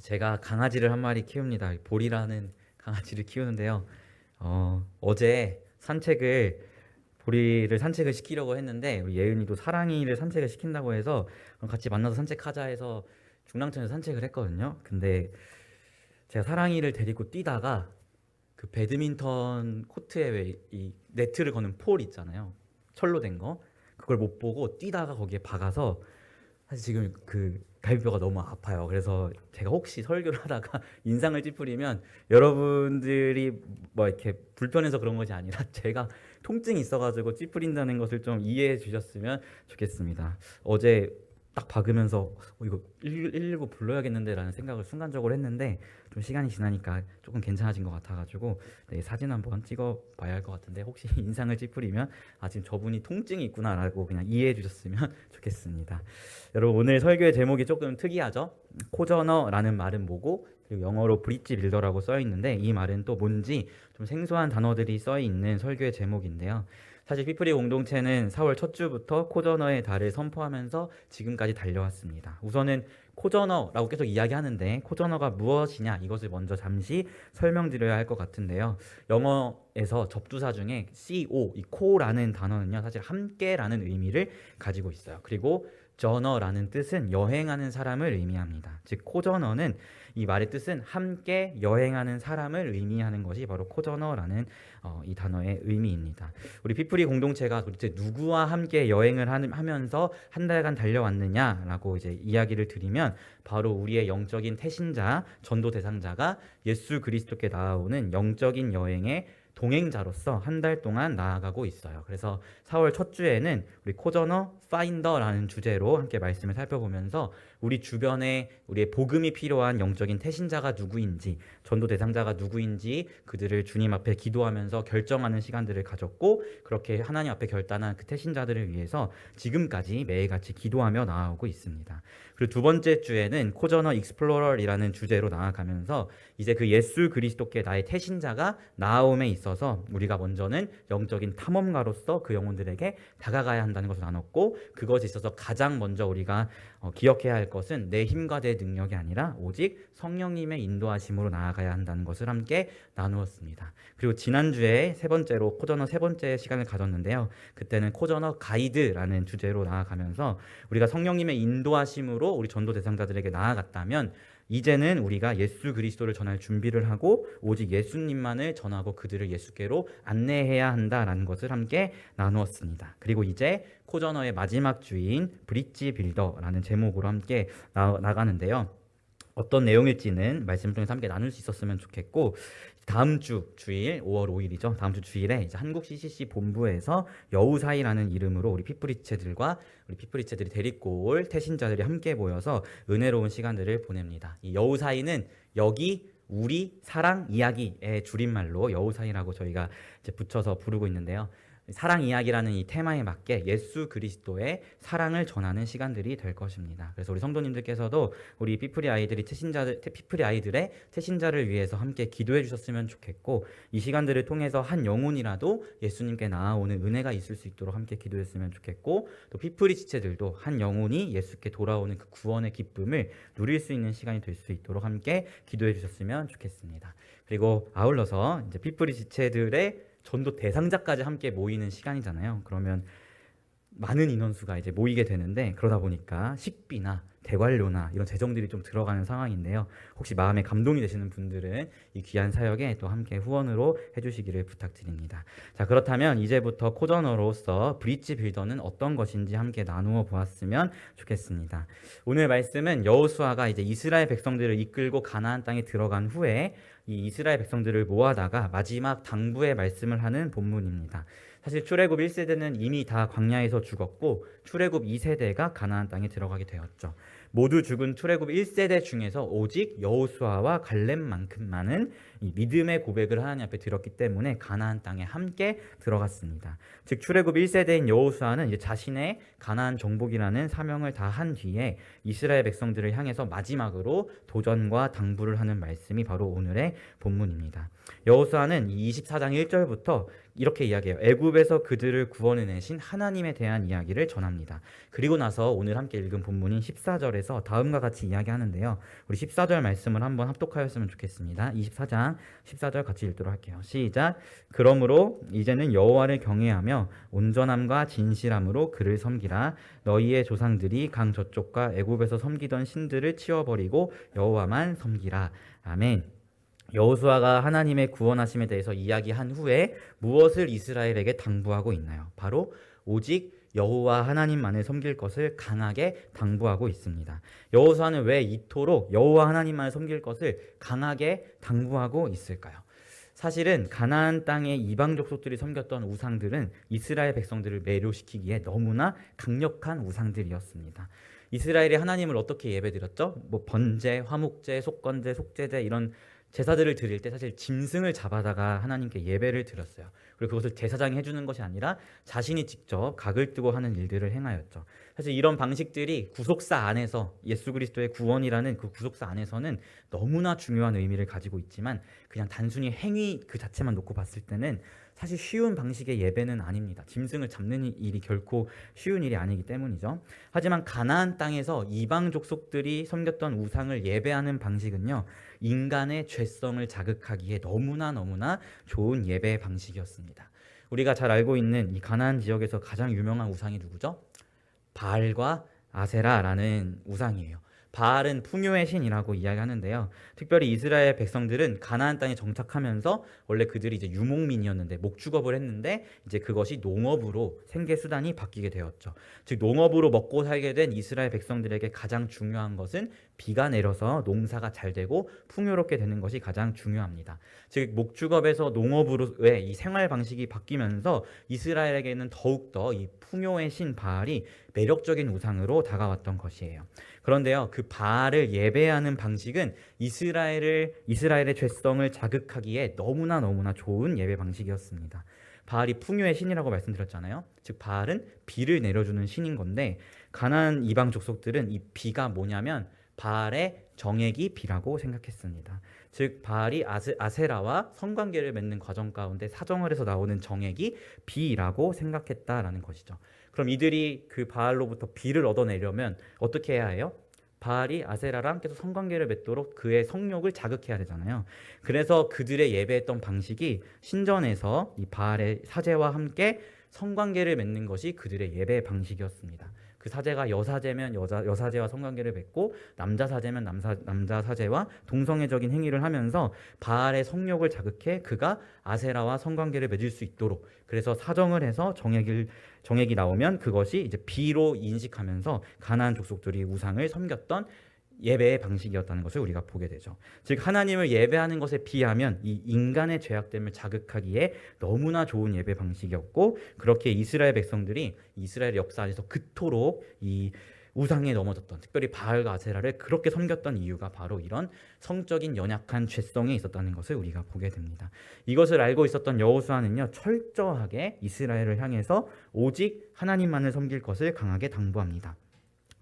제가 강아지를 한 마리 키웁니다. 보리라는 강아지를 키우는데요. 어제 보리를 산책을 시키려고 했는데 우리 예은이도 사랑이를 산책을 시킨다고 해서 같이 만나서 산책하자 해서 중랑천에서 산책을 했거든요. 근데 제가 사랑이를 데리고 뛰다가 그 배드민턴 코트에 왜 이 네트를 거는 폴 있잖아요. 철로 된 거. 그걸 못 보고 뛰다가 거기에 박아서 사실 지금 그 갈비뼈가 너무 아파요. 그래서 제가 혹시 설교를 하다가 인상을 찌푸리면 여러분들이 뭐 이렇게 불편해서 그런 것이 아니라 제가 통증이 있어가지고 찌푸린다는 것을 좀 이해해 주셨으면 좋겠습니다. 어제 딱 박으면서 이거 119 불러야겠는데 라는 생각을 순간적으로 했는데 좀 시간이 지나니까 조금 괜찮아진 것 같아가지고 네, 사진 한번 찍어 봐야 할 것 같은데 혹시 인상을 찌푸리면 지금 저분이 통증이 있구나 라고 그냥 이해해 주셨으면 좋겠습니다. 여러분, 오늘 설교의 제목이 조금 특이하죠? 코저너라는 말은 뭐고, 그리고 영어로 브릿지 빌더라고 써 있는데 이 말은 또 뭔지 좀 생소한 단어들이 써 있는 설교의 제목인데요. 사실 피프리 공동체는 4월 첫 주부터 코저너의 달을 선포하면서 지금까지 달려왔습니다. 우선은 코저너라고 계속 이야기하는데 코저너가 무엇이냐, 이것을 먼저 잠시 설명드려야 할 것 같은데요. 영어에서 접두사 중에 CO, 이 코라는 단어는요, 사실 함께라는 의미를 가지고 있어요. 그리고 저너라는 뜻은 여행하는 사람을 의미합니다. 즉 코저너는 이 말의 뜻은 함께 여행하는 사람을 의미하는 것이 바로 코저너라는 이 단어의 의미입니다. 우리 피프리 공동체가 도대체 누구와 함께 여행을 하면서 한 달간 달려왔느냐라고 이제 이야기를 드리면 바로 우리의 영적인 태신자, 전도 대상자가 예수 그리스도께 나아오는 영적인 여행의 동행자로서 한 달 동안 나아가고 있어요. 그래서 4월 첫 주에는 우리 코저너 파인더라는 주제로 함께 말씀을 살펴보면서 우리 주변에 우리의 복음이 필요한 영적인 태신자가 누구인지, 전도 대상자가 누구인지 그들을 주님 앞에 기도하면서 결정하는 시간들을 가졌고, 그렇게 하나님 앞에 결단한 그 태신자들을 위해서 지금까지 매일같이 기도하며 나아오고 있습니다. 그리고 두 번째 주에는 코저너 익스플로러이라는 주제로 나아가면서 이제 그 예수 그리스도께 나의 태신자가 나아옴에 있어서 우리가 먼저는 영적인 탐험가로서 그 영혼들에게 다가가야 한다는 것을 나눴고, 그것에 있어서 가장 먼저 우리가 기억해야 할 것은 내 힘과 내 능력이 아니라 오직 성령님의 인도하심으로 나아가야 한다는 것을 함께 나누었습니다. 그리고 지난주에 세 번째로 코저너 세 번째 시간을 가졌는데요. 그때는 코저너 가이드라는 주제로 나아가면서 우리가 성령님의 인도하심으로 우리 전도 대상자들에게 나아갔다면 이제는 우리가 예수 그리스도를 전할 준비를 하고 오직 예수님만을 전하고 그들을 예수께로 안내해야 한다라는 것을 함께 나누었습니다. 그리고 이제 코저너의 마지막 주인 브릿지 빌더라는 제목으로 함께 나가는데요. 어떤 내용일지는 말씀 통해서 함께 나눌 수 있었으면 좋겠고, 다음 주 주일 5월 5일이죠. 다음 주 주일에 이제 한국 CCC 본부에서 여우사이라는 이름으로 우리 피프리체들이 데리고 올 태신자들이 함께 모여서 은혜로운 시간들을 보냅니다. 이 여우사이는 여기 우리 사랑 이야기의 줄임말로 여우사이라고 저희가 이제 붙여서 부르고 있는데요. 사랑 이야기라는 이 테마에 맞게 예수 그리스도의 사랑을 전하는 시간들이 될 것입니다. 그래서 우리 성도님들께서도 우리 피프리 아이들의 태신자를 위해서 함께 기도해 주셨으면 좋겠고, 이 시간들을 통해서 한 영혼이라도 예수님께 나아오는 은혜가 있을 수 있도록 함께 기도했으면 좋겠고, 또 피프리 지체들도 한 영혼이 예수께 돌아오는 그 구원의 기쁨을 누릴 수 있는 시간이 될 수 있도록 함께 기도해 주셨으면 좋겠습니다. 그리고 아울러서 이제 피프리 지체들의 전도 대상자까지 함께 모이는 시간이잖아요. 그러면 많은 인원수가 이제 모이게 되는데, 그러다 보니까 식비나 대관료나 이런 재정들이 좀 들어가는 상황인데요. 혹시 마음에 감동이 되시는 분들은 이 귀한 사역에 또 함께 후원으로 해주시기를 부탁드립니다. 자, 그렇다면 이제부터 코저너로서 브릿지 빌더는 어떤 것인지 함께 나누어 보았으면 좋겠습니다. 오늘 말씀은 여호수아가 이제 이스라엘 백성들을 이끌고 가나안 땅에 들어간 후에 이 이스라엘 백성들을 모아다가 마지막 당부의 말씀을 하는 본문입니다. 사실 출애굽 1세대는 이미 다 광야에서 죽었고 출애굽 2세대가 가나안 땅에 들어가게 되었죠. 모두 죽은 출애굽 1세대 중에서 오직 여호수아와 갈렙만큼만은 이 믿음의 고백을 하나님 앞에 드렸기 때문에 가나안 땅에 함께 들어갔습니다. 즉 출애굽 1세대인 여호수아는 이제 자신의 가나안 정복이라는 사명을 다 한 뒤에 이스라엘 백성들을 향해서 마지막으로 도전과 당부를 하는 말씀이 바로 오늘의 본문입니다. 여호수아는 24장 1절부터 이렇게 이야기해요. 애굽에서 그들을 구원해내신 하나님에 대한 이야기를 전합니다. 그리고 나서 오늘 함께 읽은 본문인 14절에서 다음과 같이 이야기하는데요. 우리 14절 말씀을 한번 합독하였으면 좋겠습니다. 24장 14절 같이 읽도록 할게요. 시작. 그러므로 이제는 여호와를 경외하며 온전함과 진실함으로 그를 섬기라. 너희의 조상들이 강 저쪽과 애굽에서 섬기던 신들을 치워버리고 여호와만 섬기라. 아멘. 여호수아가 하나님의 구원하심에 대해서 이야기한 후에 무엇을 이스라엘에게 당부하고 있나요? 바로 오직 여호와 하나님만을 섬길 것을 강하게 당부하고 있습니다. 여호수아는 왜 이토록 여호와 하나님만을 섬길 것을 강하게 당부하고 있을까요? 사실은 가나안 땅의 이방 족속들이 섬겼던 우상들은 이스라엘 백성들을 매료시키기에 너무나 강력한 우상들이었습니다. 이스라엘이 하나님을 어떻게 예배드렸죠? 번제, 화목제, 속건제, 속죄제 이런 제사들을 드릴 때 사실 짐승을 잡아다가 하나님께 예배를 드렸어요. 그리고 그것을 제사장이 해주는 것이 아니라 자신이 직접 각을 뜨고 하는 일들을 행하였죠. 사실 이런 방식들이 구속사 안에서 예수 그리스도의 구원이라는 그 구속사 안에서는 너무나 중요한 의미를 가지고 있지만 그냥 단순히 행위 그 자체만 놓고 봤을 때는 사실 쉬운 방식의 예배는 아닙니다. 짐승을 잡는 일이 결코 쉬운 일이 아니기 때문이죠. 하지만 가나안 땅에서 이방 족속들이 섬겼던 우상을 예배하는 방식은요, 인간의 죄성을 자극하기에 너무나 좋은 예배 방식이었습니다. 우리가 잘 알고 있는 이 가나안 지역에서 가장 유명한 우상이 누구죠? 바알과 아세라라는 우상이에요. 바알은 풍요의 신이라고 이야기하는데요. 특별히 이스라엘 백성들은 가나안 땅에 정착하면서 원래 그들이 이제 유목민이었는데 목축업을 했는데 이제 그것이 농업으로 생계 수단이 바뀌게 되었죠. 즉 농업으로 먹고 살게 된 이스라엘 백성들에게 가장 중요한 것은 비가 내려서 농사가 잘 되고 풍요롭게 되는 것이 가장 중요합니다. 즉 목축업에서 농업으로의 이 생활 방식이 바뀌면서 이스라엘에게는 더욱더 이 풍요의 신 바알이 매력적인 우상으로 다가왔던 것이에요. 그런데요, 그 바알을 예배하는 방식은 이스라엘의 죄성을 자극하기에 너무나 좋은 예배 방식이었습니다. 바알이 풍요의 신이라고 말씀드렸잖아요. 즉 바알은 비를 내려주는 신인 건데 가나안 이방 족속들은 이 비가 뭐냐면 바알의 정액이 비라고 생각했습니다. 즉 바알이 아세라와 성관계를 맺는 과정 가운데 사정을 해서 나오는 정액이 비라고 생각했다라는 것이죠. 그럼 이들이 그 바알로부터 비를 얻어내려면 어떻게 해야 해요? 바알이 아세라랑 계속 성관계를 맺도록 그의 성욕을 자극해야 되잖아요. 그래서 그들의 예배했던 방식이 신전에서 이 바알의 사제와 함께 성관계를 맺는 것이 그들의 예배 방식이었습니다. 그 사제가 여사제면 여사제와 성관계를 맺고 남자 사제면 남자 사제와 동성애적인 행위를 하면서 바알의 성욕을 자극해 그가 아세라와 성관계를 맺을 수 있도록 그래서 사정을 해서 정액이 나오면 그것이 이제 비로 인식하면서 가나안 족속들이 우상을 섬겼던 예배의 방식이었다는 것을 우리가 보게 되죠. 즉 하나님을 예배하는 것에 비하면 이 인간의 죄악됨을 자극하기에 너무나 좋은 예배 방식이었고 그렇게 이스라엘 백성들이 이스라엘 역사 안에서 그토록 이 우상에 넘어졌던 특별히 바알과 아세라를 그렇게 섬겼던 이유가 바로 이런 성적인 연약한 죄성에 있었다는 것을 우리가 보게 됩니다. 이것을 알고 있었던 여호수아는요 철저하게 이스라엘을 향해서 오직 하나님만을 섬길 것을 강하게 당부합니다.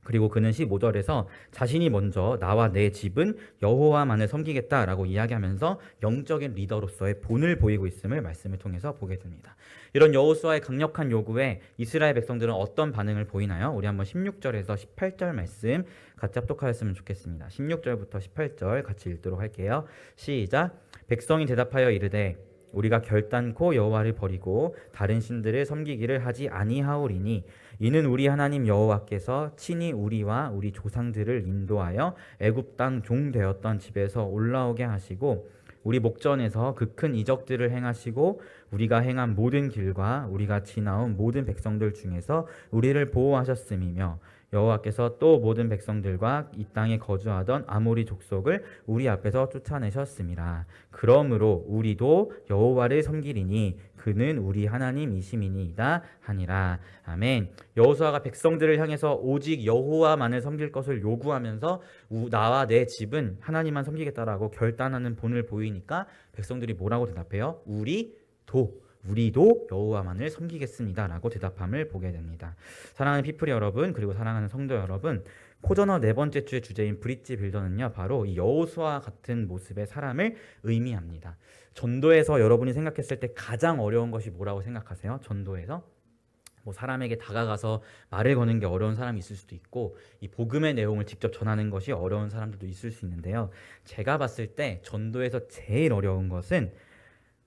그리고 그는 15절에서 자신이 먼저 나와 내 집은 여호와만을 섬기겠다라고 이야기하면서 영적인 리더로서의 본을 보이고 있음을 말씀을 통해서 보게 됩니다. 이런 여호수아의 강력한 요구에 이스라엘 백성들은 어떤 반응을 보이나요? 우리 한번 16절에서 18절 말씀 같이 합독하였으면 좋겠습니다. 16절부터 18절 같이 읽도록 할게요. 시작. 백성이 대답하여 이르되 우리가 결단코 여호와를 버리고 다른 신들을 섬기기를 하지 아니하오리니 이는 우리 하나님 여호와께서 친히 우리와 우리 조상들을 인도하여 애굽 땅 종 되었던 집에서 올라오게 하시고 우리 목전에서 그 큰 이적들을 행하시고 우리가 행한 모든 길과 우리가 지나온 모든 백성들 중에서 우리를 보호하셨음이며 여호와께서 또 모든 백성들과 이 땅에 거주하던 아모리 족속을 우리 앞에서 쫓아내셨음이라. 그러므로 우리도 여호와를 섬기리니 그는 우리 하나님이심이니이다 하니라. 아멘. 여호수아가 백성들을 향해서 오직 여호와만을 섬길 것을 요구하면서 나와 내 집은 하나님만 섬기겠다라고 결단하는 본을 보이니까 백성들이 뭐라고 대답해요? 우리도 여호와만을 섬기겠습니다 라고 대답함을 보게 됩니다. 사랑하는 피플 여러분 그리고 사랑하는 성도 여러분, 코저너 네 번째 주의 주제인 브릿지 빌더는요, 바로 이 여호수아와 같은 모습의 사람을 의미합니다. 전도에서 여러분이 생각했을 때 가장 어려운 것이 뭐라고 생각하세요? 전도에서? 뭐 사람에게 다가가서 말을 거는 게 어려운 사람이 있을 수도 있고, 이 복음의 내용을 직접 전하는 것이 어려운 사람들도 있을 수 있는데요. 제가 봤을 때 전도에서 제일 어려운 것은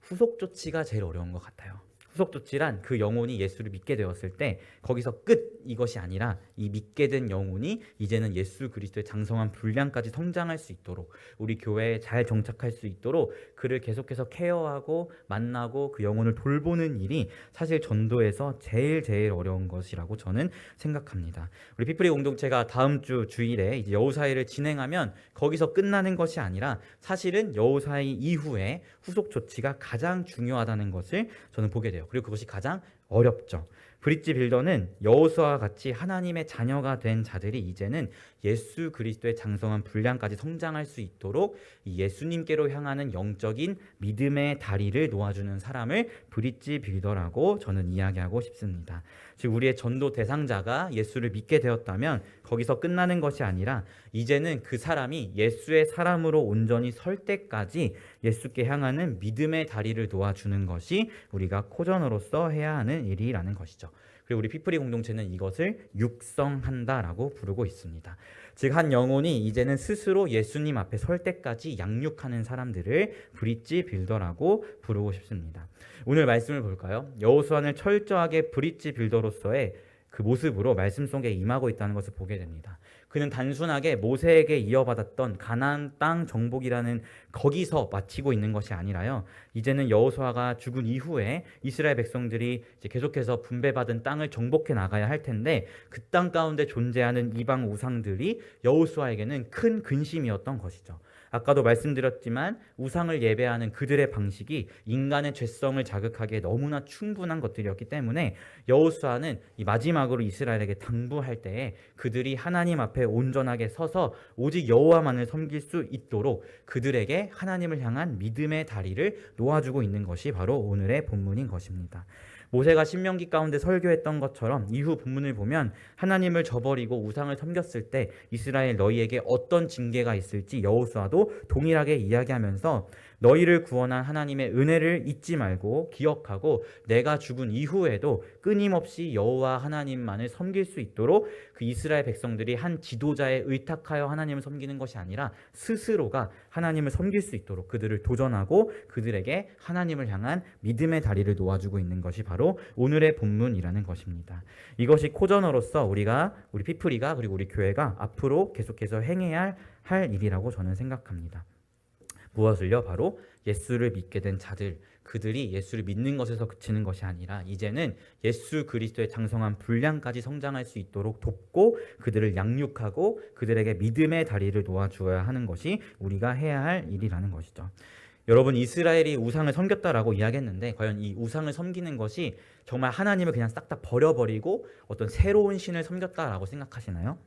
후속 조치가 제일 어려운 것 같아요. 후속 조치란 그 영혼이 예수를 믿게 되었을 때 거기서 끝 이것이 아니라 이 믿게 된 영혼이 이제는 예수 그리스도의 장성한 분량까지 성장할 수 있도록, 우리 교회에 잘 정착할 수 있도록 그를 계속해서 케어하고 만나고 그 영혼을 돌보는 일이 사실 전도에서 제일 어려운 것이라고 저는 생각합니다. 우리 피프리 공동체가 다음 주 주일에 이제 여호사일을 진행하면 거기서 끝나는 것이 아니라 사실은 여호사일 이후에 후속 조치가 가장 중요하다는 것을 저는 보게 돼요. 그리고 그것이 가장 어렵죠. 브릿지 빌더는 여호수아와 같이 하나님의 자녀가 된 자들이 이제는 예수 그리스도의 장성한 분량까지 성장할 수 있도록 이 예수님께로 향하는 영적인 믿음의 다리를 놓아주는 사람을 브릿지 빌더라고 저는 이야기하고 싶습니다. 즉 우리의 전도 대상자가 예수를 믿게 되었다면 거기서 끝나는 것이 아니라 이제는 그 사람이 예수의 사람으로 온전히 설 때까지 예수께 향하는 믿음의 다리를 놓아주는 것이 우리가 코전으로서 해야 하는 일이라는 것이죠. 그리고 우리 피프리 공동체는 이것을 육성한다라고 부르고 있습니다. 즉 한 영혼이 이제는 스스로 예수님 앞에 설 때까지 양육하는 사람들을 브릿지 빌더라고 부르고 싶습니다. 오늘 말씀을 볼까요? 여호수아는 철저하게 브릿지 빌더로서의 그 모습으로 말씀 속에 임하고 있다는 것을 보게 됩니다. 그는 단순하게 모세에게 이어받았던 가나안 땅 정복이라는 거기서 마치고 있는 것이 아니라요. 이제는 여호수아가 죽은 이후에 이스라엘 백성들이 이제 계속해서 분배받은 땅을 정복해 나가야 할 텐데 그 땅 가운데 존재하는 이방 우상들이 여호수아에게는 큰 근심이었던 것이죠. 아까도 말씀드렸지만 우상을 예배하는 그들의 방식이 인간의 죄성을 자극하기에 너무나 충분한 것들이었기 때문에 여호수아는 이 마지막으로 이스라엘에게 당부할 때에 그들이 하나님 앞에 온전하게 서서 오직 여호와만을 섬길 수 있도록 그들에게 하나님을 향한 믿음의 다리를 놓아주고 있는 것이 바로 오늘의 본문인 것입니다. 모세가 신명기 가운데 설교했던 것처럼 이후 본문을 보면 하나님을 저버리고 우상을 섬겼을 때 이스라엘 너희에게 어떤 징계가 있을지 여호수아도 동일하게 이야기하면서 너희를 구원한 하나님의 은혜를 잊지 말고 기억하고 내가 죽은 이후에도 끊임없이 여호와 하나님만을 섬길 수 있도록 그 이스라엘 백성들이 한 지도자에 의탁하여 하나님을 섬기는 것이 아니라 스스로가 하나님을 섬길 수 있도록 그들을 도전하고 그들에게 하나님을 향한 믿음의 다리를 놓아주고 있는 것이 바로 오늘의 본문이라는 것입니다. 이것이 코전어로서 우리 피프리가 그리고 우리 교회가 앞으로 계속해서 행해야 할 일이라고 저는 생각합니다. 무엇을요? 바로 예수를 믿게 된 자들, 그들이 예수를 믿는 것에서 그치는 것이 아니라 이제는 예수 그리스도의 장성한 분량까지 성장할 수 있도록 돕고 그들을 양육하고 그들에게 믿음의 다리를 놓아주어야 하는 것이 우리가 해야 할 일이라는 것이죠. 여러분, 이스라엘이 우상을 섬겼다라고 이야기했는데 과연 이 우상을 섬기는 것이 정말 하나님을 그냥 싹 다 버려버리고 어떤 새로운 신을 섬겼다라고 생각하시나요?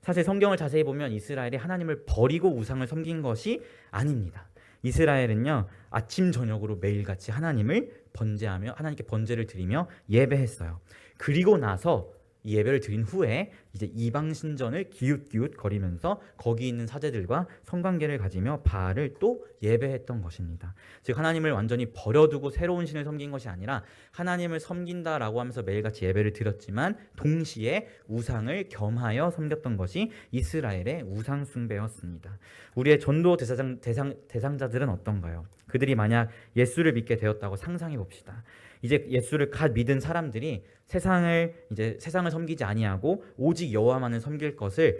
사실 성경을 자세히 보면 이스라엘이 하나님을 버리고 우상을 섬긴 것이 아닙니다. 이스라엘은요, 아침 저녁으로 매일같이 하나님을 번제하며 하나님께 번제를 드리며 예배했어요. 그리고 나서 이 예배를 드린 후에 이제 이방 신전을 기웃기웃 거리면서 거기 있는 사제들과 성관계를 가지며 바알을 또 예배했던 것입니다. 즉 하나님을 완전히 버려두고 새로운 신을 섬긴 것이 아니라 하나님을 섬긴다라고 하면서 매일같이 예배를 드렸지만 동시에 우상을 겸하여 섬겼던 것이 이스라엘의 우상 숭배였습니다. 우리의 전도 대상자들은 어떤가요? 그들이 만약 예수를 믿게 되었다고 상상해 봅시다. 이제 예수를 갓 믿은 사람들이 세상을 섬기지 아니하고 오직 여호와만을 섬길 것을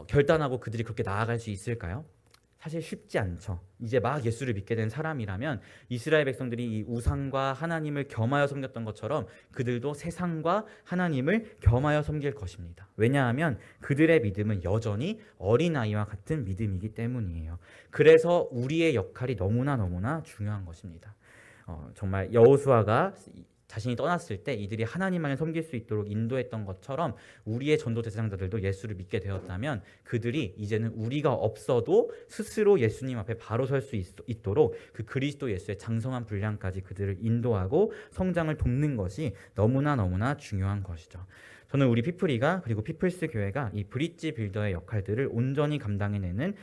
결단하고 그들이 그렇게 나아갈 수 있을까요? 사실 쉽지 않죠. 이제 막 예수를 믿게 된 사람이라면 이스라엘 백성들이 이 우상과 하나님을 겸하여 섬겼던 것처럼 그들도 세상과 하나님을 겸하여 섬길 것입니다. 왜냐하면 그들의 믿음은 여전히 어린아이와 같은 믿음이기 때문이에요. 그래서 우리의 역할이 너무나 중요한 것입니다. 정말 여호수아가 자신이 떠났을 때 이들이 하나님만을 섬길 수 있도록 인도했던 것처럼 우리의 전도 대상자들도 예수를 믿게 되었다면 그들이 이제는 우리가 없어도 스스로 예수님 앞에 바로 설 수 있도록 그 그리스도 예수의 장성한 분량까지 그들을 인도하고 성장을 돕는 것이 너무나 중요한 것이죠. 저는 우리 피플이가 그리고 피플스 교회가 이 브릿지 빌더의 역할들을 온전히 감당해내는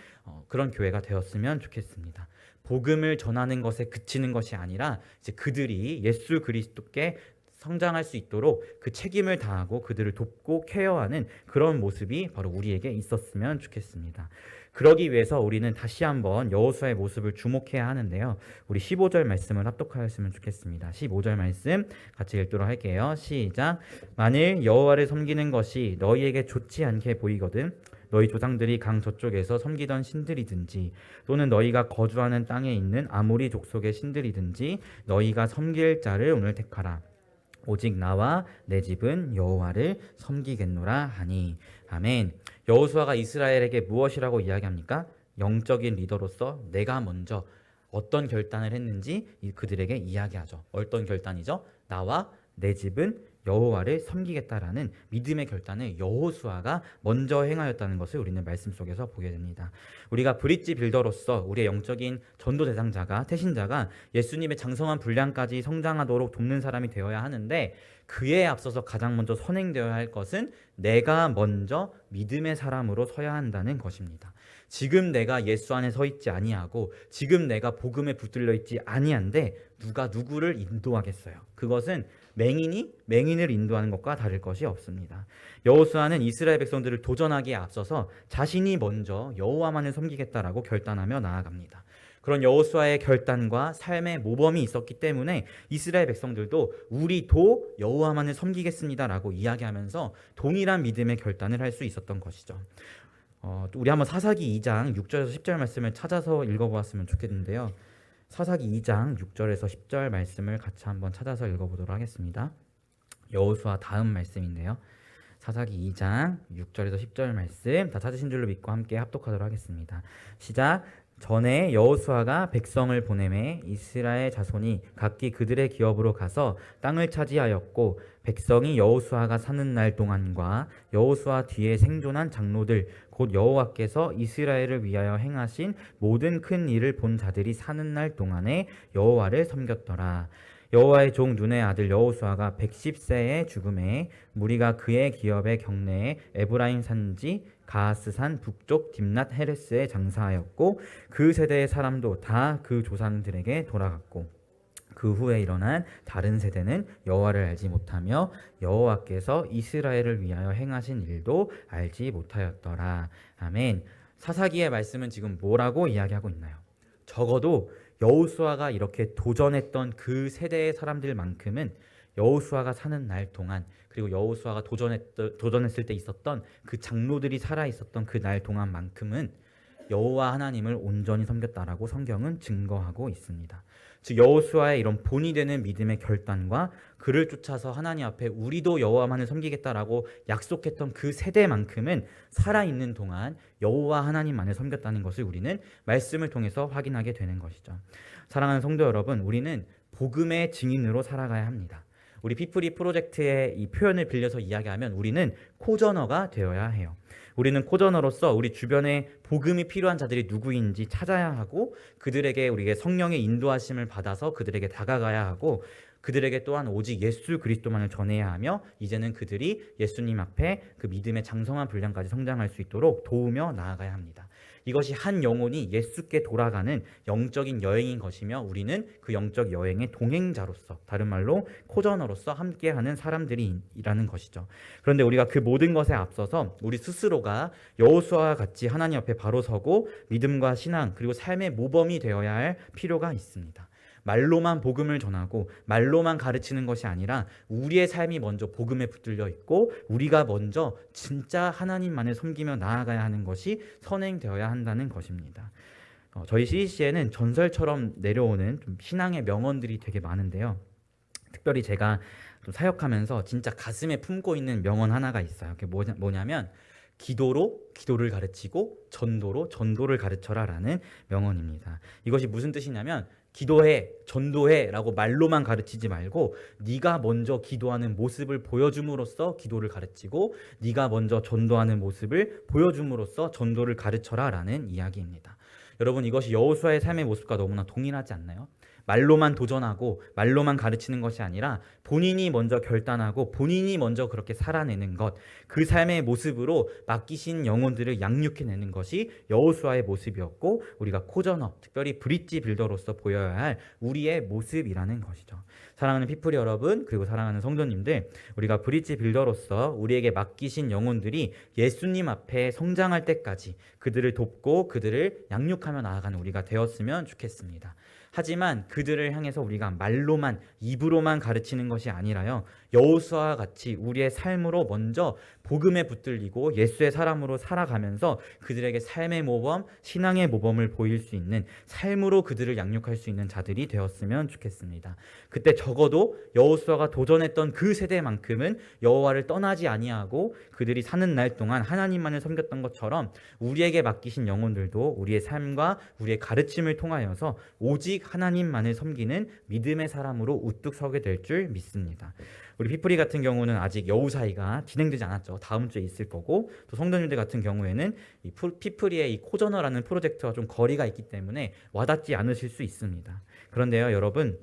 그런 교회가 되었으면 좋겠습니다. 복음을 전하는 것에 그치는 것이 아니라 이제 그들이 예수 그리스도께 성장할 수 있도록 그 책임을 다하고 그들을 돕고 케어하는 그런 모습이 바로 우리에게 있었으면 좋겠습니다. 그러기 위해서 우리는 다시 한번 여호수아의 모습을 주목해야 하는데요. 우리 15절 말씀을 합독하였으면 좋겠습니다. 15절 말씀 같이 읽도록 할게요. 시작. 만일 여호와를 섬기는 것이 너희에게 좋지 않게 보이거든 너희 조상들이 강 저쪽에서 섬기던 신들이든지 또는 너희가 거주하는 땅에 있는 아모리 족속의 신들이든지 너희가 섬길 자를 오늘 택하라. 오직 나와 내 집은 여호와를 섬기겠노라 하니. 아멘. 여호수아가 이스라엘에게 무엇이라고 이야기합니까? 영적인 리더로서 내가 먼저 어떤 결단을 했는지 그들에게 이야기하죠. 어떤 결단이죠? 나와 내 집은 여호와를 섬기겠다라는 믿음의 결단을 여호수아가 먼저 행하였다는 것을 우리는 말씀 속에서 보게 됩니다. 우리가 브릿지 빌더로서 우리의 영적인 전도 대상자가 태신자가 예수님의 장성한 분량까지 성장하도록 돕는 사람이 되어야 하는데 그에 앞서서 가장 먼저 선행되어야 할 것은 내가 먼저 믿음의 사람으로 서야 한다는 것입니다. 지금 내가 예수 안에 서 있지 아니하고 지금 내가 복음에 붙들려 있지 아니한데 누가 누구를 인도하겠어요? 그것은 맹인이 맹인을 인도하는 것과 다를 것이 없습니다. 여호수아는 이스라엘 백성들을 도전하기에 앞서서 자신이 먼저 여호와만을 섬기겠다라고 결단하며 나아갑니다. 그런 여호수아의 결단과 삶의 모범이 있었기 때문에 이스라엘 백성들도 우리도 여호와만을 섬기겠습니다라고 이야기하면서 동일한 믿음의 결단을 할 수 있었던 것이죠. 우리 한번 사사기 2장 6절에서 10절 말씀을 찾아서 읽어보았으면 좋겠는데요. 사사기 2장 6절에서 10절 말씀을 같이 한번 찾아서 읽어보도록 하겠습니다. 여호수아 다음 말씀인데요. 사사기 2장 6절에서 10절 말씀 다 찾으신 줄로 믿고 함께 합독하도록 하겠습니다. 시작. 전에 여호수아가 백성을 보내매 이스라엘 자손이 각기 그들의 기업으로 가서 땅을 차지하였고 백성이 여호수아가 사는 날 동안과 여호수아 뒤에 생존한 장로들 곧 여호와께서 이스라엘을 위하여 행하신 모든 큰 일을 본 자들이 사는 날 동안에 여호와를 섬겼더라. 여호와의 종 눈의 아들 여호수아가 110세에 죽음에 무리가 그의 기업의 경내에 에브라임 산지 가하스산 북쪽 딥낫 헤레스에 장사하였고 그 세대의 사람도 다 그 조상들에게 돌아갔고 그 후에 일어난 다른 세대는 여호와를 알지 못하며 여호와께서 이스라엘을 위하여 행하신 일도 알지 못하였더라. 아멘. 사사기의 말씀은 지금 뭐라고 이야기하고 있나요? 적어도 여호수아가 이렇게 도전했던 그 세대의 사람들만큼은 여호수아가 사는 날 동안 그리고 여호수아가 도전했을 때 있었던 그 장로들이 살아 있었던 그 날 동안만큼은 여호와 하나님을 온전히 섬겼다라고 성경은 증거하고 있습니다. 즉 여호수아의 이런 본이 되는 믿음의 결단과 그를 쫓아서 하나님 앞에 우리도 여호와만을 섬기겠다라고 약속했던 그 세대만큼은 살아있는 동안 여호와 하나님만을 섬겼다는 것을 우리는 말씀을 통해서 확인하게 되는 것이죠. 사랑하는 성도 여러분, 우리는 복음의 증인으로 살아가야 합니다. 우리 피플이 프로젝트의 이 표현을 빌려서 이야기하면 우리는 코저너가 되어야 해요. 우리는 코저너로서 우리 주변에 복음이 필요한 자들이 누구인지 찾아야 하고 그들에게 우리에게 성령의 인도하심을 받아서 그들에게 다가가야 하고 그들에게 또한 오직 예수 그리스도만을 전해야 하며 이제는 그들이 예수님 앞에 그 믿음의 장성한 분량까지 성장할 수 있도록 도우며 나아가야 합니다. 이것이 한 영혼이 예수께 돌아가는 영적인 여행인 것이며 우리는 그 영적 여행의 동행자로서 다른 말로 코저너로서 함께하는 사람들이라는 것이죠. 그런데 우리가 그 모든 것에 앞서서 우리 스스로가 여호수아와 같이 하나님 앞에 바로 서고 믿음과 신앙 그리고 삶의 모범이 되어야 할 필요가 있습니다. 말로만 복음을 전하고 말로만 가르치는 것이 아니라 우리의 삶이 먼저 복음에 붙들려 있고 우리가 먼저 진짜 하나님만을 섬기며 나아가야 하는 것이 선행되어야 한다는 것입니다. 저희 CCC에는 전설처럼 내려오는 좀 신앙의 명언들이 되게 많은데요. 특별히 제가 좀 사역하면서 진짜 가슴에 품고 있는 명언 하나가 있어요. 그게 뭐냐면 기도로 기도를 가르치고 전도로 전도를 가르쳐라 라는 명언입니다. 이것이 무슨 뜻이냐면 기도해, 전도해 라고 말로만 가르치지 말고 네가 먼저 기도하는 모습을 보여줌으로써 기도를 가르치고 네가 먼저 전도하는 모습을 보여줌으로써 전도를 가르쳐라 라는 이야기입니다. 여러분 이것이 여호수아의 삶의 모습과 너무나 동일하지 않나요? 말로만 도전하고 말로만 가르치는 것이 아니라 본인이 먼저 결단하고 본인이 먼저 그렇게 살아내는 것, 그 삶의 모습으로 맡기신 영혼들을 양육해내는 것이 여호수아의 모습이었고 우리가 코저너, 특별히 브릿지 빌더로서 보여야 할 우리의 모습이라는 것이죠. 사랑하는 피플 여러분, 그리고 사랑하는 성도님들, 우리가 브릿지 빌더로서 우리에게 맡기신 영혼들이 예수님 앞에 성장할 때까지 그들을 돕고 그들을 양육하며 나아가는 우리가 되었으면 좋겠습니다. 하지만 그들을 향해서 우리가 말로만, 입으로만 가르치는 것이 아니라요, 여호수아와 같이 우리의 삶으로 먼저 복음에 붙들리고 예수의 사람으로 살아가면서 그들에게 삶의 모범, 신앙의 모범을 보일 수 있는, 삶으로 그들을 양육할 수 있는 자들이 되었으면 좋겠습니다. 그때 적어도 여호수아가 도전했던 그 세대만큼은 여호와를 떠나지 아니하고 그들이 사는 날 동안 하나님만을 섬겼던 것처럼 우리에게 맡기신 영혼들도 우리의 삶과 우리의 가르침을 통하여서 오직 하나님만을 섬기는 믿음의 사람으로 우뚝 서게 될 줄 믿습니다. 우리 피프리 같은 경우는 아직 여우사이가 진행되지 않았죠. 다음 주에 있을 거고, 또 성도님들 같은 경우에는 이 피프리의 이 코저너라는 프로젝트와 좀 거리가 있기 때문에 와닿지 않으실 수 있습니다. 그런데요, 여러분,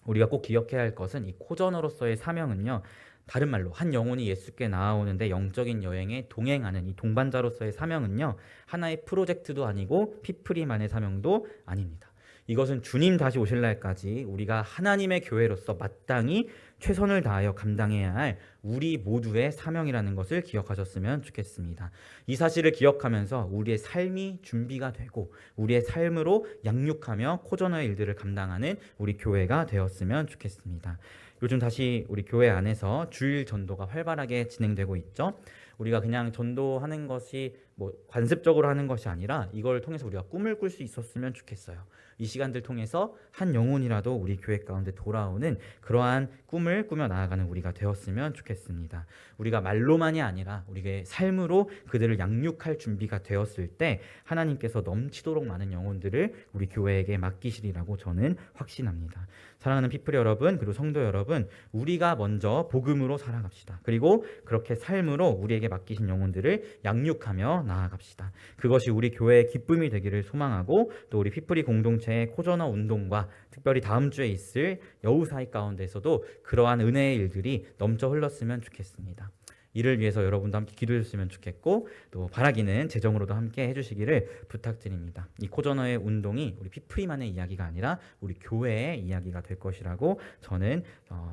우리가 꼭 기억해야 할 것은 이 코저너로서의 사명은요, 다른 말로 한 영혼이 예수께 나아오는데 영적인 여행에 동행하는 이 동반자로서의 사명은요, 하나의 프로젝트도 아니고 피프리만의 사명도 아닙니다. 이것은 주님 다시 오실 날까지 우리가 하나님의 교회로서 마땅히 최선을 다하여 감당해야 할 우리 모두의 사명이라는 것을 기억하셨으면 좋겠습니다. 이 사실을 기억하면서 우리의 삶이 준비가 되고 우리의 삶으로 양육하며 코저너의 일들을 감당하는 우리 교회가 되었으면 좋겠습니다. 요즘 다시 우리 교회 안에서 주일 전도가 활발하게 진행되고 있죠. 우리가 그냥 전도하는 것이 뭐 관습적으로 하는 것이 아니라 이걸 통해서 우리가 꿈을 꿀 수 있었으면 좋겠어요. 이 시간들 통해서 한 영혼이라도 우리 교회 가운데 돌아오는 그러한 꿈을 꾸며 나아가는 우리가 되었으면 좋겠습니다. 우리가 말로만이 아니라 우리의 삶으로 그들을 양육할 준비가 되었을 때 하나님께서 넘치도록 많은 영혼들을 우리 교회에게 맡기시리라고 저는 확신합니다. 사랑하는 피플 여러분, 그리고 성도 여러분, 우리가 먼저 복음으로 살아갑시다. 그리고 그렇게 삶으로 우리에게 맡기신 영혼들을 양육하며 나아갑시다. 그것이 우리 교회의 기쁨이 되기를 소망하고, 또 우리 피플이 공동체의 코저너 운동과 특별히 다음 주에 있을 여우사이 가운데서도 그러한 은혜의 일들이 넘쳐 흘렀으면 좋겠습니다. 이를 위해서 여러분도 함께 기도해 주셨으면 좋겠고, 또 바라기는 재정으로도 함께 해주시기를 부탁드립니다. 이 코저너의 운동이 우리 피프리만의 이야기가 아니라 우리 교회의 이야기가 될 것이라고 저는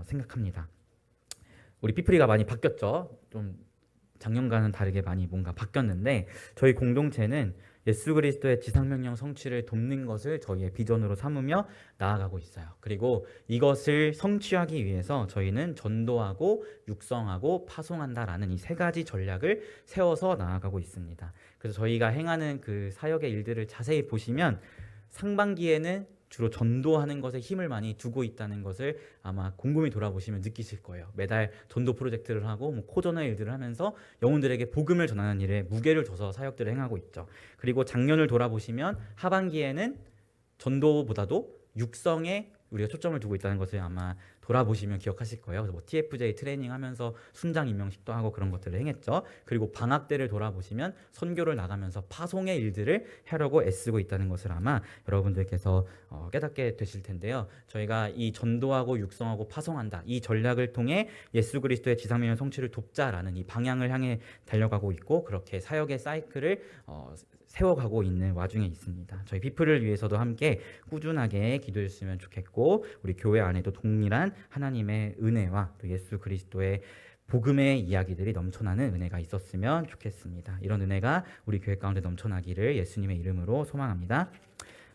생각합니다. 우리 피프리가 많이 바뀌었죠. 좀 작년과는 다르게 많이 뭔가 바뀌었는데, 저희 공동체는 예수 그리스도의 지상명령 성취를 돕는 것을 저희의 비전으로 삼으며 나아가고 있어요. 그리고 이것을 성취하기 위해서 저희는 전도하고 육성하고 파송한다라는 이 세 가지 전략을 세워서 나아가고 있습니다. 그래서 저희가 행하는 그 사역의 일들을 자세히 보시면 상반기에는 주로 전도하는 것에 힘을 많이 두고 있다는 것을 아마 곰곰이 돌아보시면 느끼실 거예요. 매달 전도 프로젝트를 하고 코저너의 일들을 하면서 영혼들에게 복음을 전하는 일에 무게를 둬서 사역들을 행하고 있죠. 그리고 작년을 돌아보시면 하반기에는 전도보다도 육성에 우리가 초점을 두고 있다는 것을 아마 돌아보시면 기억하실 거예요. 그래서 TFJ 트레이닝 하면서 순장 임명식도 하고 그런 것들을 행했죠. 그리고 방학 때를 돌아보시면 선교를 나가면서 파송의 일들을 하려고 애쓰고 있다는 것을 아마 여러분들께서 깨닫게 되실 텐데요. 저희가 이 전도하고 육성하고 파송한다, 이 전략을 통해 예수 그리스도의 지상명령 성취를 돕자라는 이 방향을 향해 달려가고 있고, 그렇게 사역의 사이클을 세워가고 있는 와중에 있습니다. 저희 피플을 위해서도 함께 꾸준하게 기도해 주시면 좋겠고, 우리 교회 안에도 동일한 하나님의 은혜와 또 예수 그리스도의 복음의 이야기들이 넘쳐나는 은혜가 있었으면 좋겠습니다. 이런 은혜가 우리 교회 가운데 넘쳐나기를 예수님의 이름으로 소망합니다.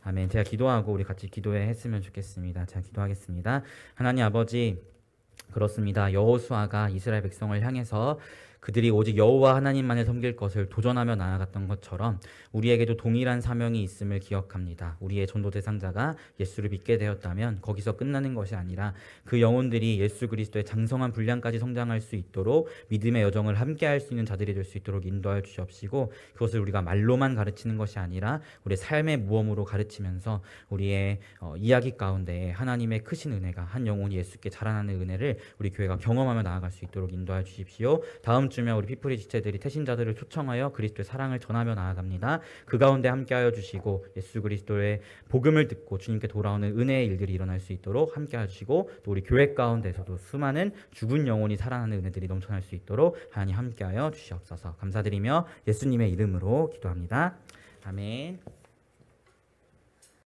아멘. 제가 기도하고 우리 같이 기도해 했으면 좋겠습니다. 제가 기도하겠습니다. 하나님 아버지, 그렇습니다. 여호수아가 이스라엘 백성을 향해서 그들이 오직 여호와 하나님만을 섬길 것을 도전하며 나아갔던 것처럼 우리에게도 동일한 사명이 있음을 기억합니다. 우리의 전도 대상자가 예수를 믿게 되었다면 거기서 끝나는 것이 아니라 그 영혼들이 예수 그리스도의 장성한 분량까지 성장할 수 있도록 믿음의 여정을 함께 할 수 있는 자들이 될 수 있도록 인도하여 주시옵시고, 그것을 우리가 말로만 가르치는 것이 아니라 우리의 삶의 모험으로 가르치면서 우리의 이야기 가운데 하나님의 크신 은혜가, 한 영혼이 예수께 자라나는 은혜를 우리 교회가 경험하며 나아갈 수 있도록 인도하여 주십시오. 다음 번쯤에 우리 피프리 지체들이 태신자들을 초청하여 그리스도의 사랑을 전하며 나아갑니다. 그 가운데 함께하여 주시고 예수 그리스도의 복음을 듣고 주님께 돌아오는 은혜의 일들이 일어날 수 있도록 함께하여 주시고 또 우리 교회 가운데서도 수많은 죽은 영혼이 살아나는 은혜들이 넘쳐날 수 있도록 하나님 함께하여 주시옵소서. 감사드리며 예수님의 이름으로 기도합니다. 아멘.